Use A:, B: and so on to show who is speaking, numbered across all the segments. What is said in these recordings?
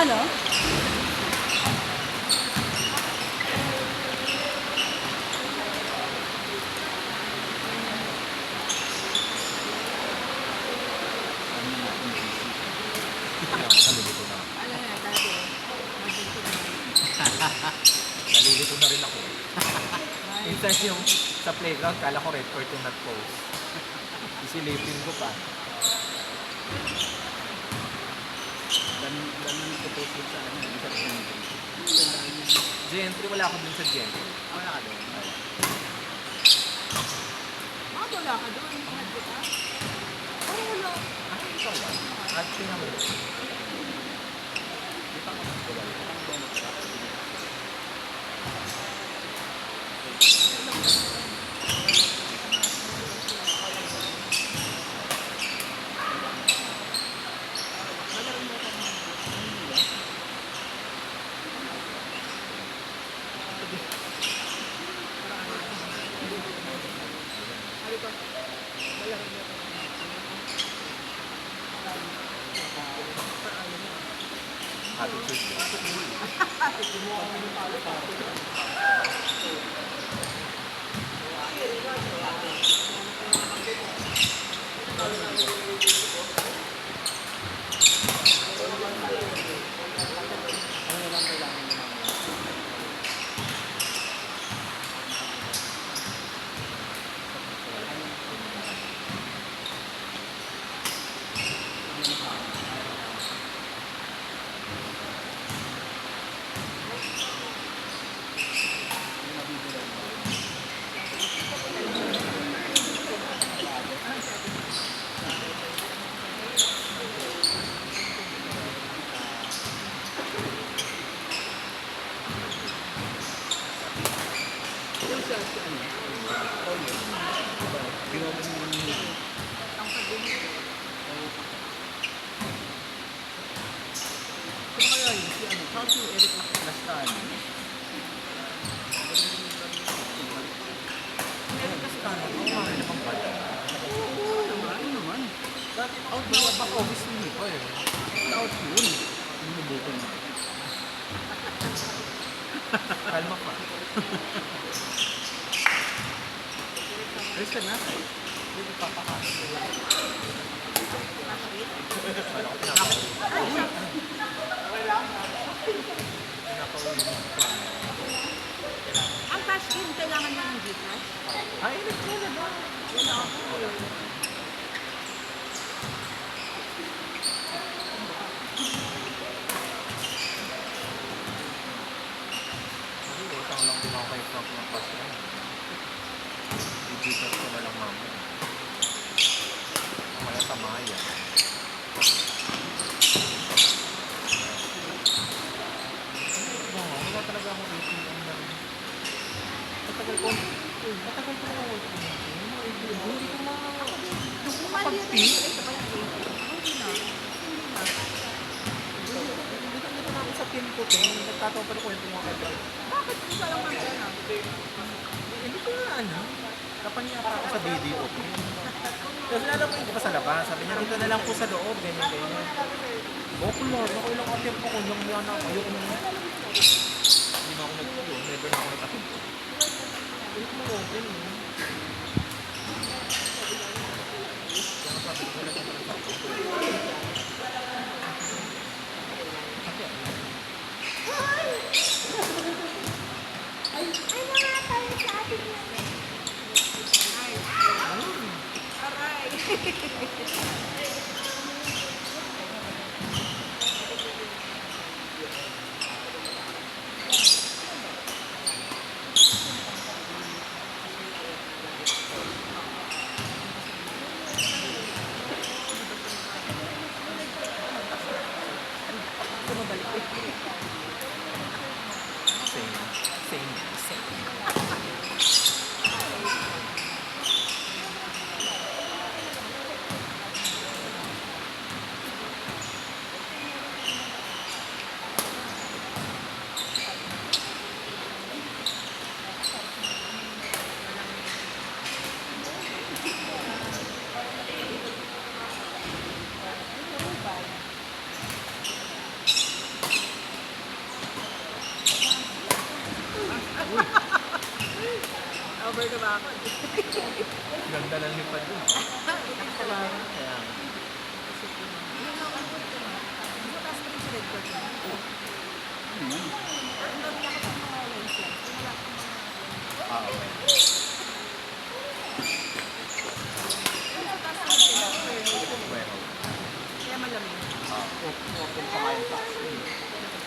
A: Ano?
B: Nalilito na.
A: Ano na, dati.
B: Nalilito na rin ako. Minsan yung sa playground, kala ko red curtain not post. Isilipin ko pa.
C: Ganun ko post sa ano, sa
B: Gentry, wala ako dun sa gentry.
C: wala ka doon.
A: Wala ka doon. Mahal ko ka? Oo, wala.
B: Ah, ikaw ba? At tingnan mo. Attitude.
C: Yung sa ano, ginawa mo yung kung kaya yun, si ano, saka si Eric Lastan.
B: Meron kasi tayo. Ang mga namang bata.
C: Oo naman.
B: Dati out na back office ni ko eh.
C: Out yun. Binubukan mo.
B: Kalma pa.
C: Alis ka na.
B: Hindi papakain. Wala ko pinapakain.
A: Ang cash game, kailangan mo ng Gcash?
B: Ay, nagkala na ba?
A: Wala ako.
B: Hindi, utang lang din ako kay Frank ng pastor. I-Gcash ko na lang mama. Kaya sa Maya. Wala talaga akong ATM na rin. Matagal ko na work ko na. Hindi ko
A: Pag-pin? Ito pa yung
B: Dito na ako sa pin ko. Nagtatawa pa na kwento mo kay Brad.
A: Bakit hindi ka lang mag-ano?
B: Hindi ko na ano. Kapanya pa ako sa video ko. Kasi alam mo, hindi pa sa labas. Sabi niya, dito na lang po sa loob. Ganyan. Okay Lord, ako ilang attempt ako. Yung mga anak, ayoko na. Hindi na ako nag-iyo. Never na ako nag-attempt. Ayoko na open eh. Kaya sabi ko, wala ko na
A: Ay, mga tayo sa atin yan. Aray. bakod.
B: Ganda ng lipad dun. Kaya,
A: Yung mga abot ko na. Yung taas ko rin sa red court na. Ang dami ako sa mga license. Kung wala akong mga...
B: okay.
A: Yung sa taas ko sila,
B: Well,
A: kaya malamig.
C: Open pa kayo tax.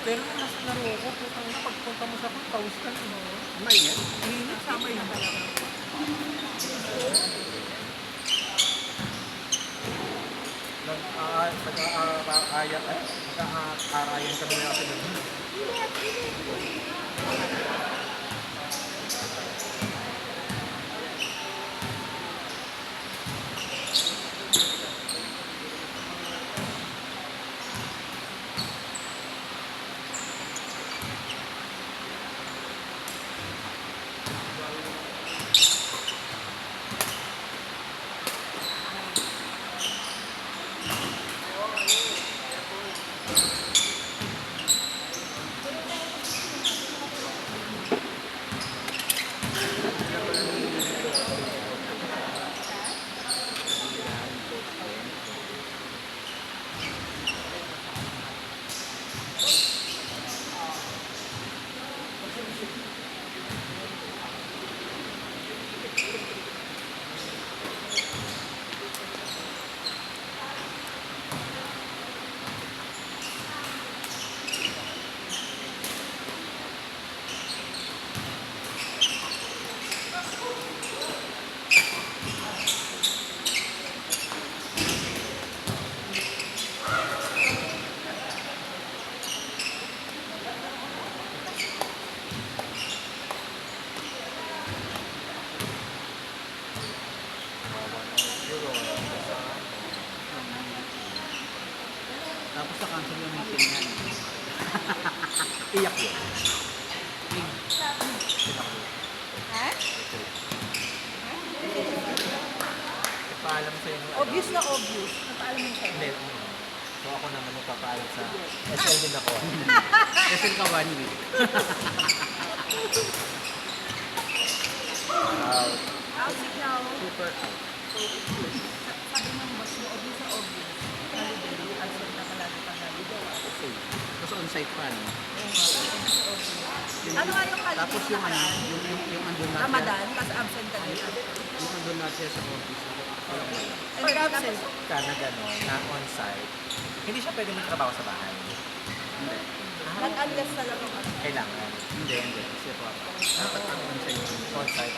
B: pero nung nasa laro ko, putang na, pagpunta mo sa pang pause ka, no?
C: Mainit.
B: Init,
A: Summer na talaga.
B: Nag-aarayan kami na kasi doon.
C: Tapos sa cancel yung meeting yan.
B: Iyak yun.
A: Ha?
B: Ipaalam sa'yo.
A: Obvious na obvious. Napaalam mo sa'yo.
B: Hindi. So ako naman magpapaalam sa SL din ako.
C: Kasi ka 1 week.
A: Out ikaw.
C: Super out.
A: Sabi ng boss mo, obvious na obvious. Holiday, absent na palagi pa holiday.
C: Tapos on-site pa, no?
A: Ano nga yung holiday?
C: Tapos yung ano, yung andun natin.
A: Ramadan, tapos absent ka din.
C: Yung andun natin sa office.
A: Or absent.
B: Ka na gano'n, na on-site, hindi siya pwede magtrabaho sa bahay.
C: Hindi.
A: Not unless talaga ka.
B: Kailangan.
C: Hindi. Kasi po, dapat ang on-site.
B: On-site.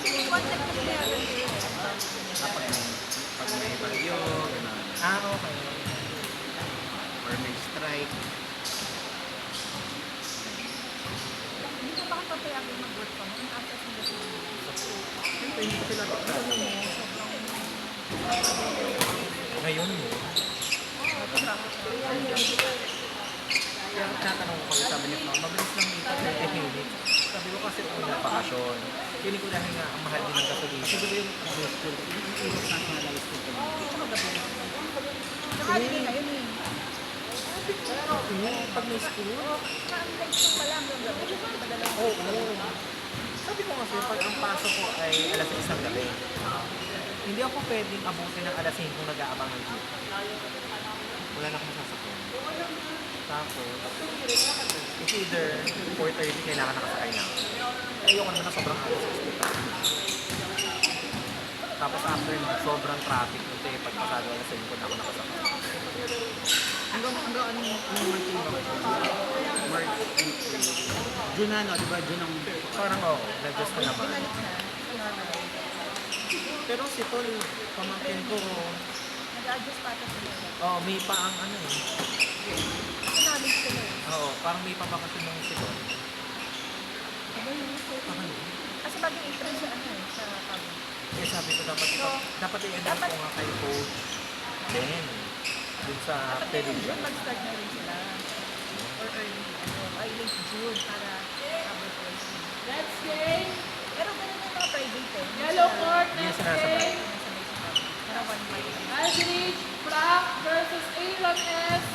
A: Contact mo niya.
C: Pag may bagyo, gano'n.
B: Okay.
C: Or may strike.
A: Hindi ko ba papayagan mag-work from home after sa
C: Siyempre, hindi ko sila
B: Ngayon mo. Kaya tatanong ko kami, sabi ni Mama, mabilis lang dito, 30 minutes. Sabi ko kasi una bakasyon. Feeling ko dahil nga ang mahal din ng gasolina.
C: Kasi diba yung high school, yung iwas nationalized ko.
A: Nakalimutan na yun eh.
B: Pero pag may school,
A: Na-unlike ko pala hanggang gabi.
B: oo. Sabi ko kasi, pag ang pasok ko ay alas 6 ng gabi, hindi ako pwedeng abutin ng alas 5 kung nag-aabang ng jeep. Wala na akong sasakyan. Tapos, it's either 4:30 kailangan nakasakay na ako. Ayoko naman na sobrang agos sa hospital. Tapos after nun, sobrang traffic nito eh. Pagpasado alas 5 na ako nakasakay.
C: Anong month yung bakit? March, April. June na, no? Diba? June ang...
B: Parang nag-adjust na naman. Pero si Tol, pamangkin ko,
A: Nag-adjust pa ito sila.
B: may pa ang ano eh.
A: Sinabi ko na eh.
B: Oo, parang may pabakasyon ng si Tol.
A: Kasi bagong April sa ano eh, sa public.
B: Kaya sabi ko dapat i-announce ko nga kay Coach Ben. Dun sa
A: Dapat
B: television.
A: June mag-start na rin sila. Or early, late June para abot ko.
D: Let's game.
A: Pero ganun yung mga private eh.
D: Yellow court.
B: Hindi
D: Next
B: sinasabay.
D: game.
A: Para one month.
D: Aldrich, Frank versus Aaron S.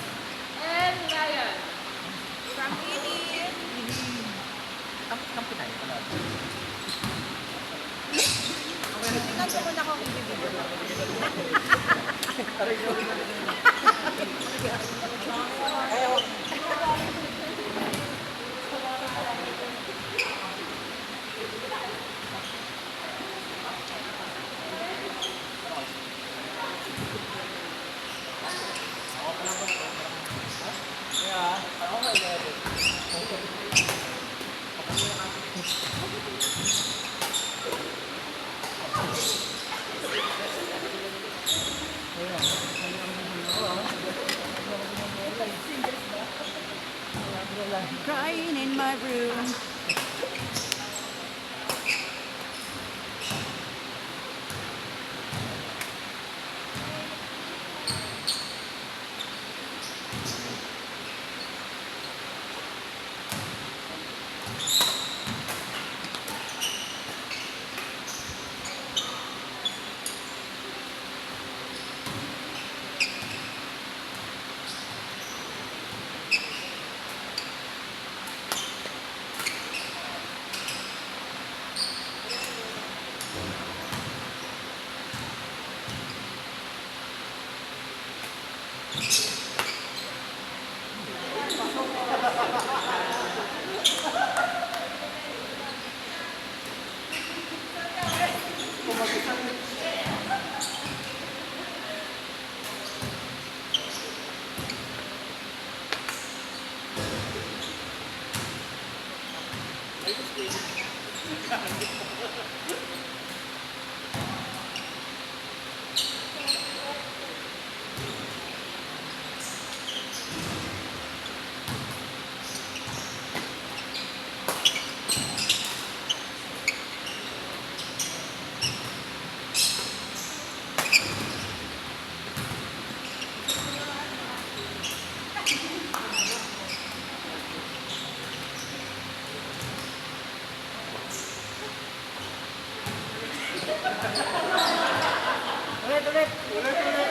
D: and Ryan.
A: From Edith.
B: Kampi tayo pala.
A: Tingnan ko muna kung ibibigay. Crying in my room.
C: Ulit.